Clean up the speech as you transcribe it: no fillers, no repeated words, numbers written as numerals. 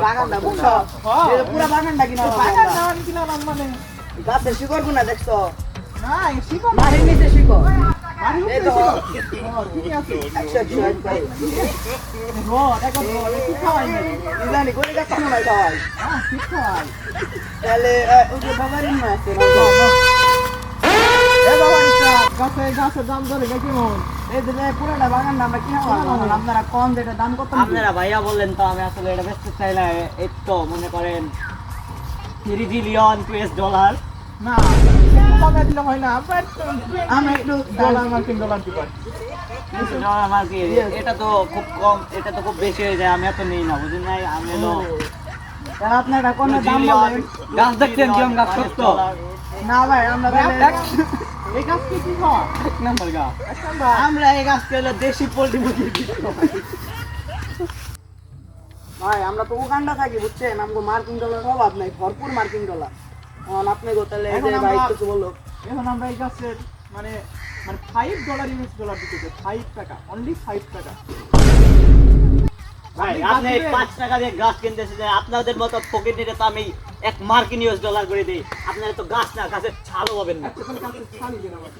বাগানটা বুঝছো পুরা বাগানটা কিনা মানে গাছের শিকড় গুনা দেখছো না শিকড় মাটির নিচে শিকড় মারি এই তো ঠিক আছে একশো একশো একবার দেখো কি খাওয়াই না কি জানি করে গাছ মনে হয় খাওয়াই কি খাওয়াই তাহলে ওই যে বাবারিন মাছ আছে এ বাবা ইচ্ছা গাছের দাম ধরে কেমন এই যে পুরোটা বাগানটা আমরা কিনা আপনারা কম যেটা দাম কত আপনারা ভাইয়া বললেন তো আমি আসলে এটা বেচতে চাইলে এই তো মনে করেন $3 বিলিয়ন না কমে দিলে হয় না আমরা একটু ডলার মার্কিন ডলার দিবার আমার কি এটা তো খুব কম, এটা তো খুব বেশি হয়ে যায়, আমি এত নেই না বুঝুন নাই। আমি হলো তাহলে আপনারা কোনো দাম বলেন গাছ দেখছেন কিরম গাছ সত্য না ভাই আমরা এই গাছ কি খাওয়া এক নম্বর গাছ। একটা আমরা এই গাছকে হলো দেশি পোল্ট্রি মুরগি ভাই আমরা তো উগান্ডা থাকি বুঝছেন আমগো মার্কিন ডলার অভাব নাই ভরপুর মার্কিন ডলার এখন আপনি গো তাহলে এই যে এখন ভাই আমরা- কিছু বললো এখন আমরা এই গাছের মানে মানে $5 দিতেছে 5 টাকা অনলি 5 টাকা ভাই আপনি আপনি গাছ দিবেন? 5 টাকা দিয়ে গাছ কিনতেছেন, আপনাদের মতো পকেট নিতে তো আমি $1 করে দিই। আপনারা তো গাছ না, গাছের ছালও পাবেন না। এখন গাছের ছাড়ি দিন আমাকে